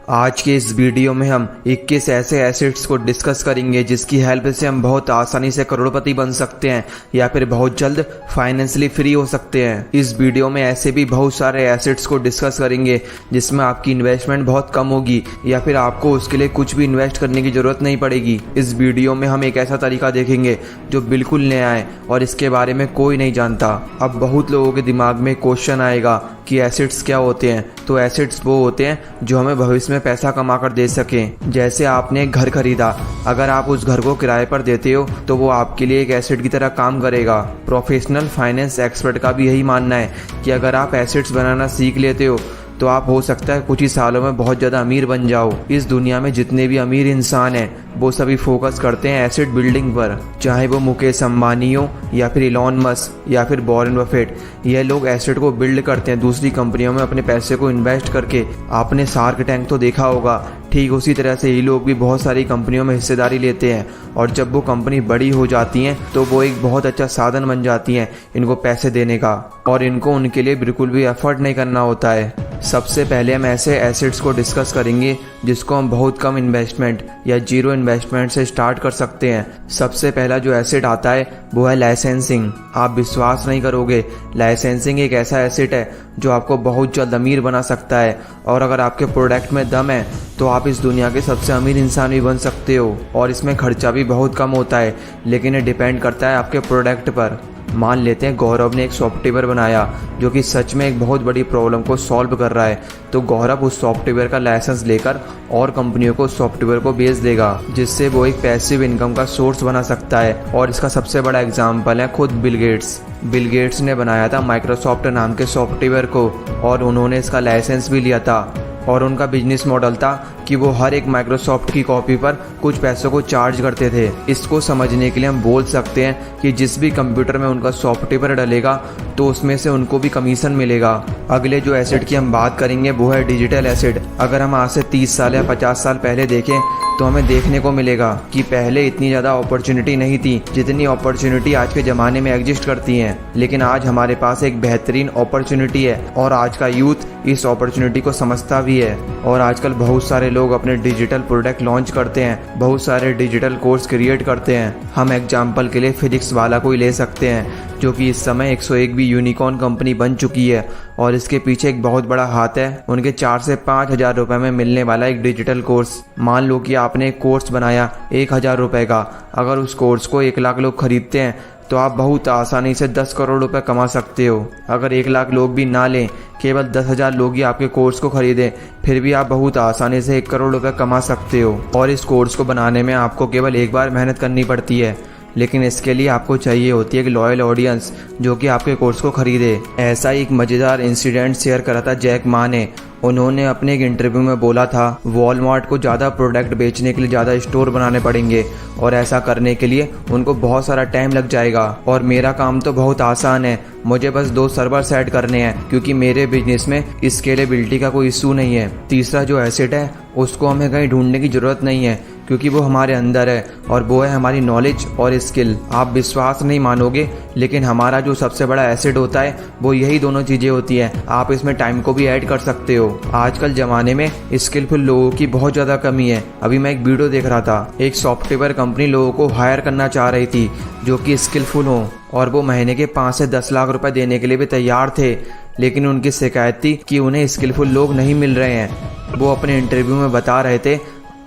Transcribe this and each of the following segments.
आज के इस वीडियो में हम 21 ऐसे एसेट्स को डिस्कस करेंगे जिसकी हेल्प से हम बहुत आसानी से करोड़पति बन सकते हैं या फिर बहुत जल्द फाइनेंशियली फ्री हो सकते हैं। इस वीडियो में ऐसे भी बहुत सारे एसेट्स को डिस्कस करेंगे जिसमें आपकी इन्वेस्टमेंट बहुत कम होगी या फिर आपको उसके लिए कुछ भी इन्वेस्ट करने की जरूरत नहीं पड़ेगी। इस वीडियो में हम एक ऐसा तरीका देखेंगे जो बिल्कुल नया है और इसके बारे में कोई नहीं जानता। अब बहुत लोगों के दिमाग में क्वेश्चन आएगा कि एसेट्स क्या होते हैं। तो एसेट्स वो होते हैं जो हमें भविष्य में पैसा कमा कर दे सकें। जैसे आपने एक घर खरीदा, अगर आप उस घर को किराए पर देते हो तो वो आपके लिए एक एसेट की तरह काम करेगा। प्रोफेशनल फाइनेंस एक्सपर्ट का भी यही मानना है कि अगर आप एसेट्स बनाना सीख लेते हो तो आप हो सकता है कुछ ही सालों में बहुत ज़्यादा अमीर बन जाओ। इस दुनिया में जितने भी अमीर इंसान हैं वो सभी फोकस करते हैं एसेट बिल्डिंग पर, चाहे वो मुकेश अंबानी हो या फिर इलॉन मस्क या फिर वॉरेन बफेट। यह लोग एसेट को बिल्ड करते हैं दूसरी कंपनियों में अपने पैसे को इन्वेस्ट करके। आपने शार्क टैंक तो देखा होगा, ठीक उसी तरह से ये लोग भी बहुत सारी कंपनियों में हिस्सेदारी लेते हैं और जब वो कंपनी बड़ी हो जाती हैं तो वो एक बहुत अच्छा साधन बन जाती हैं इनको पैसे देने का, और इनको उनके लिए बिल्कुल भी एफर्ट नहीं करना होता है। सबसे पहले हम ऐसे एसेट्स को डिस्कस करेंगे जिसको हम बहुत कम इन्वेस्टमेंट या जीरो इन्वेस्टमेंट से स्टार्ट कर सकते हैं। सबसे पहला जो एसेट आता है वो है लाइसेंसिंग। आप विश्वास नहीं करोगे, लाइसेंसिंग एक ऐसा एसेट है जो आपको बहुत जल्द अमीर बना सकता है, और अगर आपके प्रोडक्ट में दम है तो आप इस दुनिया के सबसे अमीर इंसान भी बन सकते हो। और इसमें खर्चा भी बहुत कम होता है, लेकिन ये डिपेंड करता है आपके प्रोडक्ट पर। मान लेते हैं गौरव ने एक सॉफ्टवेयर बनाया जो कि सच में एक बहुत बड़ी प्रॉब्लम को सॉल्व कर रहा है, तो गौरव उस सॉफ्टवेयर का लाइसेंस लेकर और कंपनियों को सॉफ्टवेयर को बेच देगा, जिससे वो एक पैसिव इनकम का सोर्स बना सकता है। और इसका सबसे बड़ा एग्जाम्पल है खुद बिल गेट्स। बिल गेट्स ने बनाया था माइक्रोसॉफ्ट नाम के सॉफ्टवेयर को, और उन्होंने इसका लाइसेंस भी लिया था, और उनका बिजनेस मॉडल था कि वो हर एक माइक्रोसॉफ्ट की कॉपी पर कुछ पैसों को चार्ज करते थे। इसको समझने के लिए हम बोल सकते हैं कि जिस भी कंप्यूटर में उनका सॉफ्टवेयर डलेगा तो उसमें से उनको भी कमीशन मिलेगा। अगले जो एसेट की हम बात करेंगे वो है डिजिटल एसेट। अगर हम आज से 30 साल या 50 साल पहले देखें तो हमें देखने को मिलेगा कि पहले इतनी ज़्यादा अपॉर्चुनिटी नहीं थी जितनी अपॉर्चुनिटी आज के ज़माने में एग्जिस्ट करती हैं। लेकिन आज हमारे पास एक बेहतरीन अपॉर्चुनिटी है और आज का यूथ इस अपॉर्चुनिटी को समझता भी है। और आजकल बहुत सारे लोग अपने डिजिटल प्रोडक्ट लॉन्च करते हैं, बहुत सारे डिजिटल कोर्स क्रिएट करते हैं। हम एग्जाम्पल के लिए फिजिक्स वाला को ही ले सकते हैं जो कि इस समय 101 भी यूनिकॉर्न कंपनी बन चुकी है, और इसके पीछे एक बहुत बड़ा हाथ है उनके 4 से 5 हज़ार रुपये में मिलने वाला एक डिजिटल कोर्स। मान लो कि आपने एक कोर्स बनाया 1,000 रुपये का, अगर उस कोर्स को 1 लाख लोग खरीदते हैं तो आप बहुत आसानी से 10 करोड़ रुपए कमा सकते हो। अगर 1 लाख लोग भी ना लें, केवल 10,000 लोग ही आपके कोर्स को खरीदें, फिर भी आप बहुत आसानी से 1 करोड़ रुपए कमा सकते हो। और इस कोर्स को बनाने में आपको केवल एक बार मेहनत करनी पड़ती है, लेकिन इसके लिए आपको चाहिए होती है एक लॉयल ऑडियंस जो कि आपके कोर्स को खरीदे। ऐसा ही एक मज़ेदार इंसिडेंट शेयर करा था जैक मा ने। उन्होंने अपने एक इंटरव्यू में बोला था वॉलमार्ट को ज़्यादा प्रोडक्ट बेचने के लिए ज़्यादा स्टोर बनाने पड़ेंगे, और ऐसा करने के लिए उनको बहुत सारा टाइम लग जाएगा, और मेरा काम तो बहुत आसान है, मुझे बस 2 सर्वर सेट करने हैं क्योंकि मेरे बिजनेस में स्केलेबिलिटी का कोई इशू नहीं है। तीसरा जो एसेट है उसको हमें कहीं ढूंढने की ज़रूरत नहीं है क्योंकि वो हमारे अंदर है, और वो है हमारी नॉलेज और स्किल। आप विश्वास नहीं मानोगे, लेकिन हमारा जो सबसे बड़ा एसेट होता है वो यही दोनों चीज़ें होती हैं। आप इसमें टाइम को भी ऐड कर सकते हो। आजकल ज़माने में स्किलफुल लोगों की बहुत ज़्यादा कमी है। अभी मैं एक वीडियो देख रहा था, एक सॉफ्टवेयर कंपनी लोगों को हायर करना चाह रही थी जो कि स्किलफुल हों, और वो महीने के 5 से 10 लाख रुपए देने के लिए भी तैयार थे, लेकिन उनकी शिकायत थी कि उन्हें स्किलफुल लोग नहीं मिल रहे हैं। वो अपने इंटरव्यू में बता रहे थे,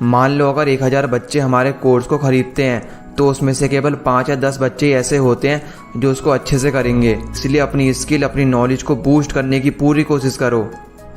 मान लो अगर 1,000 बच्चे हमारे कोर्स को खरीदते हैं तो उसमें से केवल 5 या 10 बच्चे ऐसे होते हैं जो उसको अच्छे से करेंगे। इसलिए अपनी स्किल, अपनी नॉलेज को बूस्ट करने की पूरी कोशिश करो।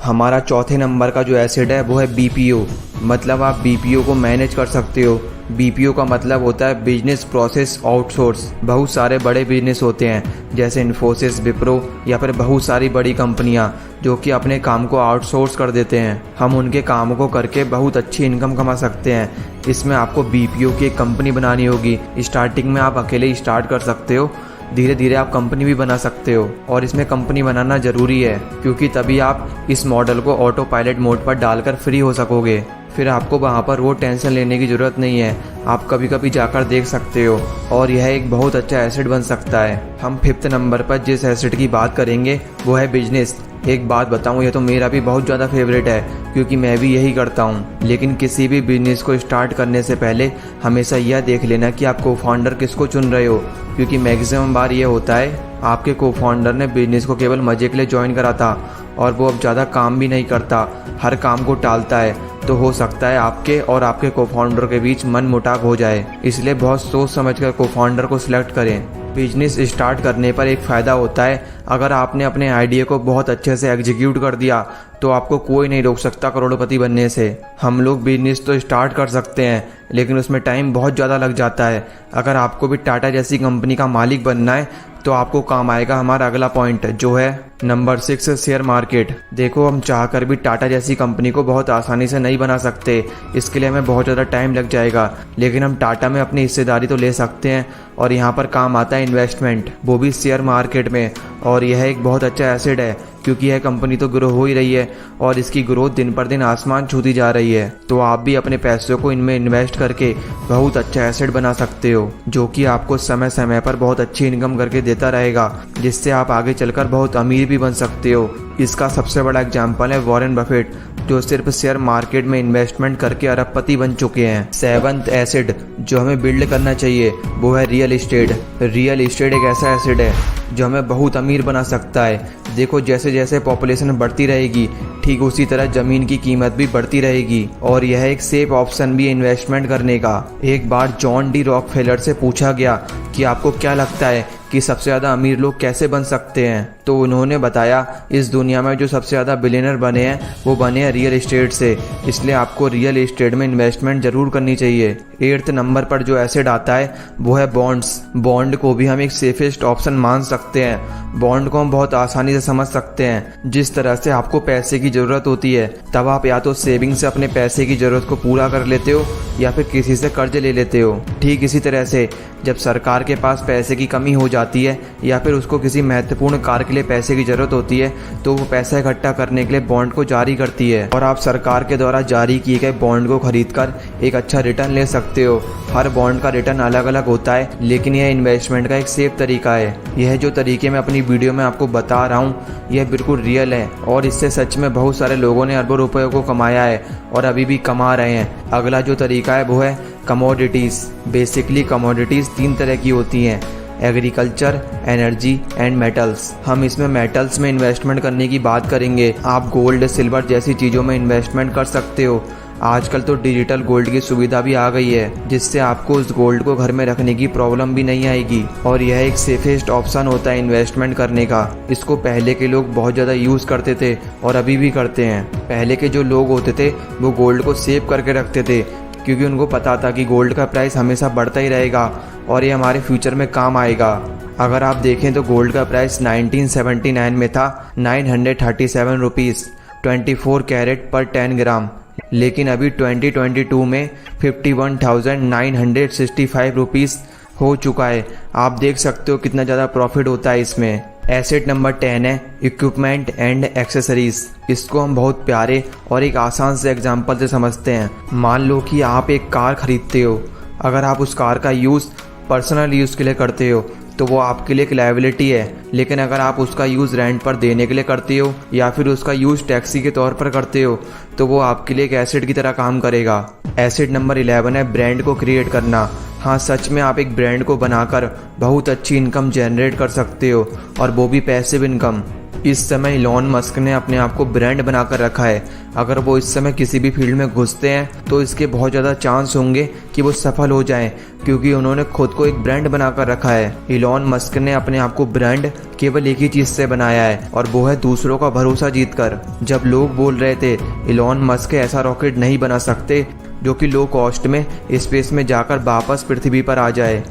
हमारा चौथे नंबर का जो एसेट है वो है बीपीओ। मतलब आप बीपीओ को मैनेज कर सकते हो। बीपीओ का मतलब होता है बिजनेस प्रोसेस आउटसोर्स। बहुत सारे बड़े बिजनेस होते हैं जैसे इन्फोसिस, विप्रो या फिर बहुत सारी बड़ी कंपनियां जो कि अपने काम को आउटसोर्स कर देते हैं। हम उनके काम को करके बहुत अच्छी इनकम कमा सकते हैं। इसमें आपको बीपीओ की एक कंपनी बनानी होगी। स्टार्टिंग में आप अकेले ही स्टार्ट कर सकते हो, धीरे धीरे आप कंपनी भी बना सकते हो, और इसमें कंपनी बनाना ज़रूरी है क्योंकि तभी आप इस मॉडल को ऑटो पायलट मोड पर डालकर फ्री हो सकोगे। फिर आपको वहाँ पर वो टेंशन लेने की ज़रूरत नहीं है, आप कभी कभी जाकर देख सकते हो और यह एक बहुत अच्छा एसेट बन सकता है। हम 5th नंबर पर जिस एसेट की बात करेंगे वो है बिजनेस। एक बात बताऊं, यह तो मेरा भी बहुत ज़्यादा फेवरेट है क्योंकि मैं भी यही करता हूं। लेकिन किसी भी बिजनेस को स्टार्ट करने से पहले हमेशा यह देख लेना कि आप को फाउंडर किसको चुन रहे हो, क्योंकि मैक्सिमम बार ये होता है आपके को फाउंडर ने बिजनेस को केवल मज़े के लिए ज्वाइन करा था और वो अब ज़्यादा काम भी नहीं करता, हर काम को टालता है, तो हो सकता है आपके और आपके को फाउंडर के बीच मन मुटाव हो जाए। इसलिए बहुत सोच समझकर को फाउंडर को सिलेक्ट करें। बिजनेस स्टार्ट करने पर एक फ़ायदा होता है, अगर आपने अपने आइडिया को बहुत अच्छे से एग्जीक्यूट कर दिया तो आपको कोई नहीं रोक सकता करोड़पति बनने से। हम लोग बिजनेस तो स्टार्ट कर सकते हैं लेकिन उसमें टाइम बहुत ज़्यादा लग जाता है। अगर आपको भी टाटा जैसी कंपनी का मालिक बनना है तो आपको काम आएगा हमारा अगला पॉइंट, जो है नंबर 6 शेयर मार्केट। देखो, हम चाहकर भी टाटा जैसी कंपनी को बहुत आसानी से नहीं बना सकते, इसके लिए हमें बहुत ज़्यादा टाइम लग जाएगा। लेकिन हम टाटा में अपनी हिस्सेदारी तो ले सकते हैं और यहाँ पर काम आता है इन्वेस्टमेंट, वो भी शेयर मार्केट में। और यह एक बहुत अच्छा एसेट है क्योंकि यह कंपनी तो ग्रो हो ही रही है और इसकी ग्रोथ दिन पर दिन आसमान छूती जा रही है। तो आप भी अपने पैसों को इनमें इन्वेस्ट करके बहुत अच्छा एसेट बना सकते हो, जो कि आपको समय समय पर बहुत अच्छी इनकम करके देता रहेगा, जिससे आप आगे चलकर बहुत अमीर भी बन सकते हो। इसका सबसे बड़ा एग्जाम्पल है वॉरेन बफेट, जो सिर्फ शेयर मार्केट में इन्वेस्टमेंट करके अरबपति बन चुके हैं। 7th एसेट जो हमें बिल्ड करना चाहिए वो है रियल एस्टेट। रियल एस्टेट एक ऐसा एसेट है जो हमें बहुत अमीर बना सकता है। देखो, जैसे जैसे पॉपुलेशन बढ़ती रहेगी ठीक उसी तरह ज़मीन की कीमत भी बढ़ती रहेगी और यह एक सेफ ऑप्शन भी है इन्वेस्टमेंट करने का। एक बार जॉन डी रॉकफेलर से पूछा गया कि आपको क्या लगता है कि सबसे ज़्यादा अमीर लोग कैसे बन सकते हैं, तो उन्होंने बताया इस दुनिया में जो सबसे ज़्यादा बिलियनर बने हैं वो बने हैं रियल एस्टेट से, इसलिए आपको रियल एस्टेट में इन्वेस्टमेंट ज़रूर करनी चाहिए। 8th नंबर पर जो एसेट आता है वो है बॉन्ड्स। बॉन्ड को भी हम एक सेफेस्ट ऑप्शन मान सकते हैं। बॉन्ड को हम बहुत आसानी से समझ सकते हैं। जिस तरह से आपको पैसे की ज़रूरत होती है तब आप या तो सेविंग से अपने पैसे की ज़रूरत को पूरा कर लेते हो या फिर किसी से कर्ज ले लेते हो। ठीक इसी तरह से जब सरकार के पास पैसे की कमी हो जाती है या फिर उसको किसी महत्वपूर्ण कार्य के लिए पैसे की ज़रूरत होती है तो वो पैसा इकट्ठा करने के लिए बॉन्ड को जारी करती है और आप सरकार के द्वारा जारी किए गए बॉन्ड को खरीदकर एक अच्छा रिटर्न ले सकते हो। हर बॉन्ड का रिटर्न अलग अलग होता है लेकिन यह इन्वेस्टमेंट का एक सेफ तरीका है। यह जो तरीके मैं अपनी वीडियो में आपको बता रहा हूँ यह बिल्कुल रियल है और इससे सच में बहुत सारे लोगों ने अरबों रुपयों को कमाया है और अभी भी कमा रहे हैं। अगला जो तरीका है वो है कमोडिटीज़। बेसिकली कमोडिटीज़ 3 तरह की होती हैं, एग्रीकल्चर, एनर्जी एंड मेटल्स। हम इसमें मेटल्स में इन्वेस्टमेंट करने की बात करेंगे। आप गोल्ड, सिल्वर जैसी चीज़ों में इन्वेस्टमेंट कर सकते हो। आजकल तो डिजिटल गोल्ड की सुविधा भी आ गई है जिससे आपको उस गोल्ड को घर में रखने की प्रॉब्लम भी नहीं आएगी और यह एक सेफेस्ट ऑप्शन होता है इन्वेस्टमेंट करने का। इसको पहले के लोग बहुत ज़्यादा यूज़ करते थे और अभी भी करते हैं। पहले के जो लोग होते थे वो गोल्ड को सेव करके रखते थे क्योंकि उनको पता था कि गोल्ड का प्राइस हमेशा बढ़ता ही रहेगा और ये हमारे फ्यूचर में काम आएगा। अगर आप देखें तो गोल्ड का प्राइस 1979 में था 937 रुपीज़ 24 कैरेट पर 10 ग्राम, लेकिन अभी 2022 में 51,965 रुपीज़ हो चुका है। आप देख सकते हो कितना ज़्यादा प्रॉफिट होता है इसमें। एसेट नंबर 10 है इक्विपमेंट एंड एक्सेसरीज। इसको हम बहुत प्यारे और एक आसान से एग्जांपल से समझते हैं। मान लो कि आप एक कार खरीदते हो। अगर आप उस कार का यूज़ पर्सनल यूज़ के लिए करते हो तो वो आपके लिए एक लायबिलिटी है, लेकिन अगर आप उसका यूज़ रेंट पर देने के लिए करते हो या फिर उसका यूज़ टैक्सी के तौर पर करते हो तो वो आपके लिए एक एसेट की तरह काम करेगा। एसेट नंबर 11 है ब्रांड को क्रिएट करना। हाँ, सच में आप एक ब्रांड को बनाकर बहुत अच्छी इनकम जनरेट कर सकते हो और वो भी पैसिव इनकम। इस समय इलॉन मस्क ने अपने आप को ब्रांड बनाकर रखा है। अगर वो इस समय किसी भी फील्ड में घुसते हैं तो इसके बहुत ज़्यादा चांस होंगे कि वो सफल हो जाएं क्योंकि उन्होंने खुद को एक ब्रांड बनाकर रखा है। इलॉन मस्क ने अपने आप को ब्रांड केवल एक ही चीज़ से बनाया है और वो है दूसरों का भरोसा जीतकर। जब लोग बोल रहे थे इलॉन मस्क ऐसा रॉकेट नहीं बना सकते जो कि लो कॉस्ट में स्पेस में जाकर वापस पृथ्वी पर आ जाए,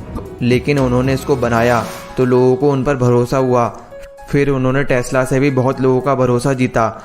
लेकिन उन्होंने इसको बनाया तो लोगों को उन पर भरोसा हुआ। फिर उन्होंने टेस्ला से भी बहुत लोगों का भरोसा जीता।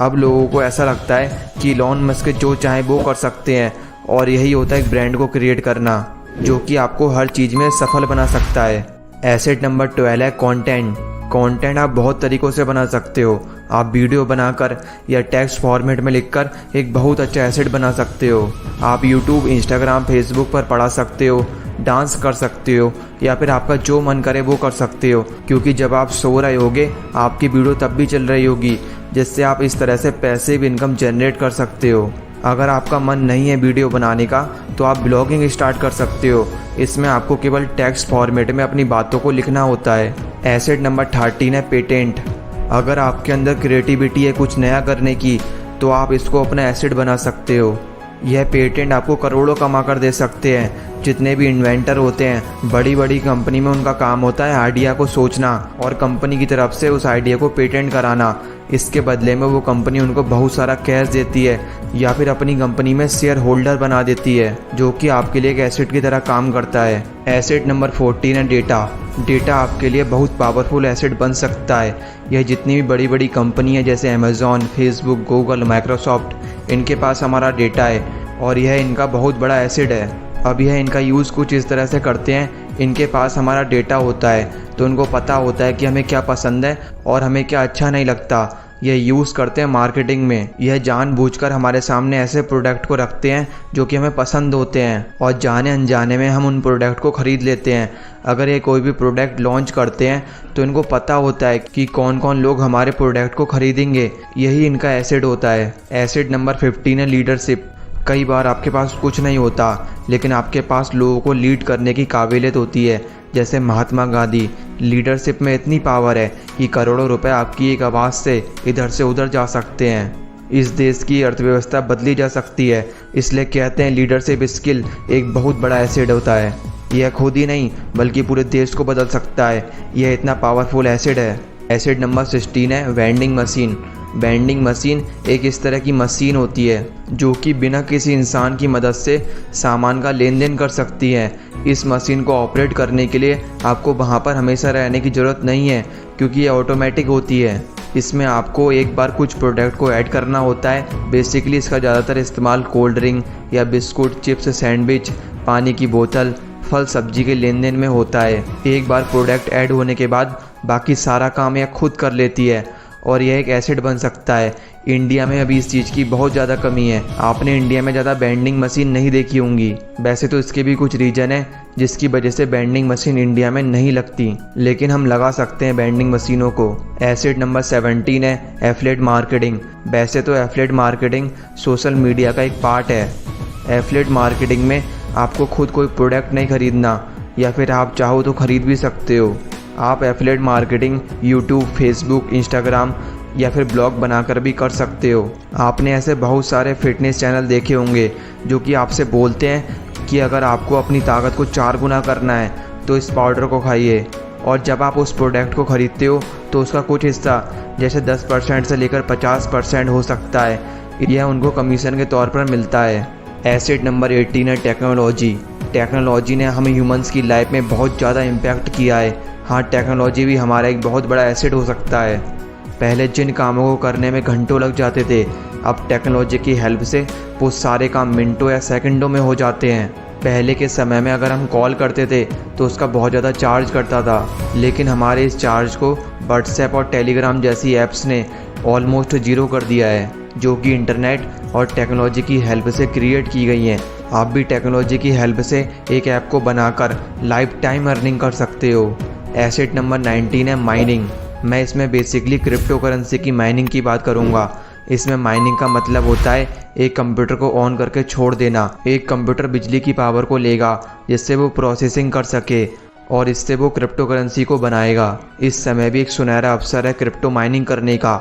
अब लोगों को ऐसा लगता है कि इलॉन मस्क जो चाहे वो कर सकते हैं और यही होता है एक ब्रांड को क्रिएट करना जो कि आपको हर चीज़ में सफल बना सकता है। एसेट नंबर 12 है कंटेंट। कंटेंट आप बहुत तरीक़ों से बना सकते हो। आप वीडियो बनाकर या टेक्स्ट फॉर्मेट में लिखकर एक बहुत अच्छा एसेट बना सकते हो। आप यूट्यूब, इंस्टाग्राम, फेसबुक पर पढ़ा सकते हो, डांस कर सकते हो या फिर आपका जो मन करे वो कर सकते हो, क्योंकि जब आप सो रहे होगे आपकी वीडियो तब भी चल रही होगी, जिससे आप इस तरह से पैसिव इनकम जनरेट कर सकते हो। अगर आपका मन नहीं है वीडियो बनाने का तो आप ब्लॉगिंग स्टार्ट कर सकते हो। इसमें आपको केवल टेक्स्ट फॉर्मेट में अपनी बातों को लिखना होता है। एसेट नंबर 13 है पेटेंट। अगर आपके अंदर क्रिएटिविटी है कुछ नया करने की तो आप इसको अपना एसेट बना सकते हो। यह पेटेंट आपको करोड़ों कमा कर दे सकते हैं। जितने भी इन्वेंटर होते हैं बड़ी बड़ी कंपनी में, उनका काम होता है आइडिया को सोचना और कंपनी की तरफ से उस आइडिया को पेटेंट कराना। इसके बदले में वो कंपनी उनको बहुत सारा कैश देती है या फिर अपनी कंपनी में शेयर होल्डर बना देती है, जो कि आपके लिए एक एसेट की तरह काम करता है। एसेट नंबर 14 है डेटा। डेटा आपके लिए बहुत पावरफुल एसेट बन सकता है। यह जितनी भी बड़ी बड़ी कंपनी है जैसे अमेज़ॉन, फेसबुक, गूगल, माइक्रोसॉफ्ट, इनके पास हमारा डेटा है और यह इनका बहुत बड़ा एसेट है। अब यह इनका यूज़ कुछ इस तरह से करते हैं, इनके पास हमारा डेटा होता है तो उनको पता होता है कि हमें क्या पसंद है और हमें क्या अच्छा नहीं लगता। यह यूज़ करते हैं मार्केटिंग में। यह जानबूझकर हमारे सामने ऐसे प्रोडक्ट को रखते हैं जो कि हमें पसंद होते हैं और जाने अनजाने में हम उन प्रोडक्ट को ख़रीद लेते हैं। अगर ये कोई भी प्रोडक्ट लॉन्च करते हैं तो इनको पता होता है कि कौन कौन लोग हमारे प्रोडक्ट को ख़रीदेंगे। यही इनका एसेट होता है। एसेट नंबर 15 है लीडरशिप। कई बार आपके पास कुछ नहीं होता लेकिन आपके पास लोगों को लीड करने की काबिलियत होती है, जैसे महात्मा गांधी। लीडरशिप में इतनी पावर है कि करोड़ों रुपए आपकी एक आवाज़ से इधर से उधर जा सकते हैं। इस देश की अर्थव्यवस्था बदली जा सकती है। इसलिए कहते हैं लीडरशिप स्किल एक बहुत बड़ा एसेट होता है। यह खुद ही नहीं बल्कि पूरे देश को बदल सकता है। यह इतना पावरफुल एसेट है। एसेट नंबर 16 है वेंडिंग मशीन। वेंडिंग मशीन एक इस तरह की मशीन होती है जो कि बिना किसी इंसान की मदद से सामान का लेन देन कर सकती है। इस मशीन को ऑपरेट करने के लिए आपको वहाँ पर हमेशा रहने की ज़रूरत नहीं है, क्योंकि ये ऑटोमेटिक होती है। इसमें आपको एक बार कुछ प्रोडक्ट को ऐड करना होता है। बेसिकली इसका ज़्यादातर इस्तेमाल कोल्ड ड्रिंक या बिस्कुट, चिप्स, सैंडविच, पानी की बोतल, फल सब्जी के लेन देन में होता है। एक बार प्रोडक्ट ऐड होने के बाद बाकी सारा काम यह खुद कर लेती है और यह एक एसेट बन सकता है। इंडिया में अभी इस चीज़ की बहुत ज़्यादा कमी है। आपने इंडिया में ज़्यादा बेंडिंग मशीन नहीं देखी होंगी। वैसे तो इसके भी कुछ रीज़न है जिसकी वजह से बेंडिंग मशीन इंडिया में नहीं लगती, लेकिन हम लगा सकते हैं बेंडिंग मशीनों को। एसेट नंबर 17 है एफिलिएट मार्केटिंग। वैसे तो एफिलिएट मार्केटिंग सोशल मीडिया का एक पार्ट है। एफिलिएट मार्केटिंग में आपको खुद कोई प्रोडक्ट नहीं खरीदना, या फिर आप चाहो तो खरीद भी सकते हो। आप affiliate marketing YouTube, Facebook, Instagram या फिर ब्लॉग बनाकर भी कर सकते हो। आपने ऐसे बहुत सारे फिटनेस चैनल देखे होंगे जो कि आपसे बोलते हैं कि अगर आपको अपनी ताकत को 4 गुना करना है तो इस पाउडर को खाइए, और जब आप उस प्रोडक्ट को ख़रीदते हो तो उसका कुछ हिस्सा जैसे 10% से लेकर 50% हो सकता है। यह उनको कमीशन के तौर पर मिलता है। एसेट नंबर 18 है टेक्नोलॉजी। टेक्नोलॉजी ने हम ह्यूमंस की लाइफ में बहुत ज़्यादा इम्पैक्ट किया है। हाँ, टेक्नोलॉजी भी हमारा एक बहुत बड़ा एसेट हो सकता है। पहले जिन कामों को करने में घंटों लग जाते थे, अब टेक्नोलॉजी की हेल्प से वो सारे काम मिनटों या सेकंडों में हो जाते हैं। पहले के समय में अगर हम कॉल करते थे तो उसका बहुत ज़्यादा चार्ज करता था, लेकिन हमारे इस चार्ज को व्हाट्सएप और टेलीग्राम जैसी ऐप्स ने ऑलमोस्ट 0 कर दिया है, जो कि इंटरनेट और टेक्नोलॉजी की हेल्प से क्रिएट की गई हैं। आप भी टेक्नोलॉजी की हेल्प से एक ऐप को बनाकर लाइफ टाइम अर्निंग कर सकते हो। एसेट नंबर 19 है माइनिंग। मैं इसमें बेसिकली क्रिप्टो करेंसी की माइनिंग की बात करूँगा। इसमें माइनिंग का मतलब होता है एक कंप्यूटर को ऑन करके छोड़ देना। एक कंप्यूटर बिजली की पावर को लेगा जिससे वो प्रोसेसिंग कर सके और इससे वो क्रिप्टो करेंसी को बनाएगा। इस समय भी एक सुनहरा अवसर है क्रिप्टो माइनिंग करने का।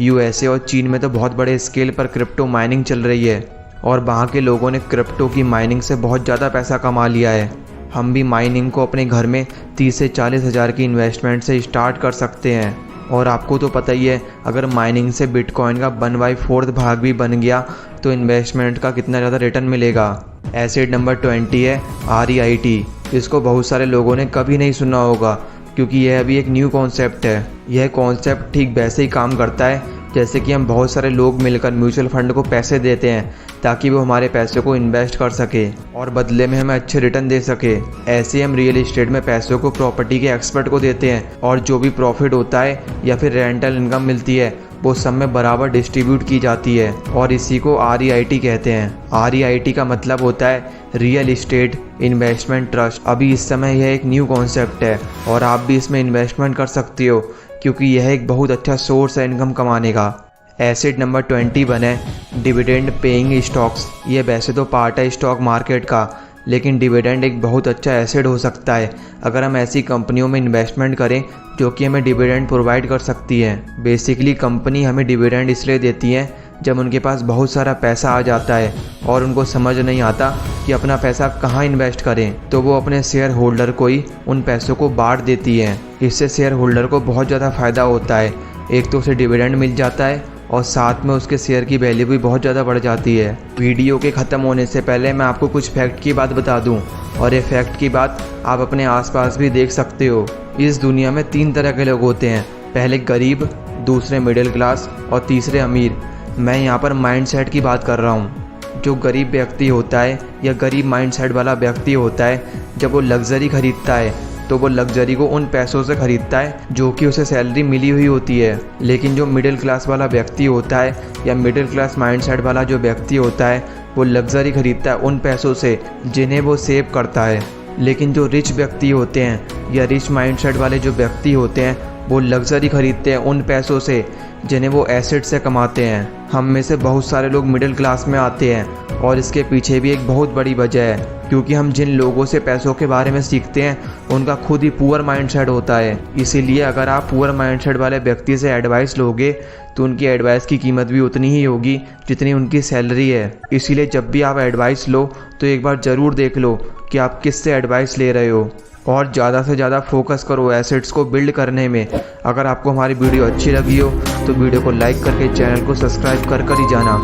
यूएसए और चीन में तो बहुत बड़े स्केल पर क्रिप्टो माइनिंग चल रही है और वहाँ के लोगों ने क्रिप्टो की माइनिंग से बहुत ज़्यादा पैसा कमा लिया है। हम भी माइनिंग को अपने घर में 30 से 40 हज़ार की इन्वेस्टमेंट से स्टार्ट कर सकते हैं। और आपको तो पता ही है, अगर माइनिंग से बिटकॉइन का 1/4 भाग भी बन गया तो इन्वेस्टमेंट का कितना ज़्यादा रिटर्न मिलेगा। एसेट नंबर 20 है REIT। इसको बहुत सारे लोगों ने कभी नहीं सुना होगा क्योंकि यह अभी एक न्यू कॉन्सेप्ट है। यह कॉन्सेप्ट ठीक वैसे ही काम करता है जैसे कि हम बहुत सारे लोग मिलकर म्यूचुअल फंड को पैसे देते हैं ताकि वो हमारे पैसे को इन्वेस्ट कर सके और बदले में हमें अच्छे रिटर्न दे सके। ऐसे हम रियल एस्टेट में पैसों को प्रॉपर्टी के एक्सपर्ट को देते हैं और जो भी प्रॉफिट होता है या फिर रेंटल इनकम मिलती है वो सब में बराबर डिस्ट्रीब्यूट की जाती है और इसी को REIT कहते हैं। REIT का मतलब होता है रियल इस्टेट इन्वेस्टमेंट ट्रस्ट। अभी इस समय यह एक न्यू कॉन्सेप्ट है और आप भी इसमें इन्वेस्टमेंट कर सकते हो क्योंकि यह एक बहुत अच्छा सोर्स है इनकम कमाने का। एसेट नंबर 21 है डिविडेंड पेइंग स्टॉक्स। ये वैसे तो पार्ट है स्टॉक मार्केट का, लेकिन डिविडेंड एक बहुत अच्छा एसेट हो सकता है अगर हम ऐसी कंपनियों में इन्वेस्टमेंट करें जो कि हमें डिविडेंड प्रोवाइड कर सकती है। बेसिकली कंपनी हमें डिविडेंड इसलिए देती है जब उनके पास बहुत सारा पैसा आ जाता है और उनको समझ नहीं आता कि अपना पैसा कहाँ इन्वेस्ट करें, तो वो अपने शेयर होल्डर को ही उन पैसों को बांट देती है। इससे शेयर होल्डर को बहुत ज़्यादा फ़ायदा होता है। एक तो उसे डिविडेंड मिल जाता है और साथ में उसके शेयर की वैल्यू भी बहुत ज़्यादा बढ़ जाती है। वीडियो के ख़त्म होने से पहले मैं आपको कुछ फैक्ट की बात बता दूं, और ये फैक्ट की बात आप अपने आसपास भी देख सकते हो। इस दुनिया में 3 तरह के लोग होते हैं, पहले गरीब, दूसरे मिडिल क्लास और तीसरे अमीर। मैं यहाँ पर माइंडसेट की बात कर रहा हूँ। जो गरीब व्यक्ति होता है या गरीब माइंडसेट वाला व्यक्ति होता है, जब वो लग्जरी खरीदता है तो वो लग्जरी को उन पैसों से खरीदता है जो कि उसे सैलरी मिली हुई होती है। लेकिन जो मिडिल क्लास वाला व्यक्ति होता है या मिडिल क्लास माइंडसेट वाला जो व्यक्ति होता है, वो लग्जरी खरीदता है उन पैसों से जिन्हें वो सेव करता है। लेकिन जो रिच व्यक्ति होते हैं या रिच माइंडसेट वाले जो व्यक्ति होते हैं, वो लग्जरी खरीदते हैं उन पैसों से जिन्हें वो एसेट से कमाते हैं। हम में से बहुत सारे लोग मिडिल क्लास में आते हैं और इसके पीछे भी एक बहुत बड़ी वजह है, क्योंकि हम जिन लोगों से पैसों के बारे में सीखते हैं उनका खुद ही पुअर माइंडसेट होता है। इसीलिए अगर आप पुअर माइंडसेट वाले व्यक्ति से एडवाइस लोगे तो उनकी एडवाइस की कीमत भी उतनी ही होगी जितनी उनकी सैलरी है। इसीलिए जब भी आप एडवाइस लो तो एक बार ज़रूर देख लो कि आप किससे एडवाइस ले रहे हो, और ज़्यादा से ज़्यादा फोकस करो एसेट्स को बिल्ड करने में। अगर आपको हमारी वीडियो अच्छी लगी हो तो वीडियो को लाइक करके चैनल को सब्सक्राइब कर ही जाना।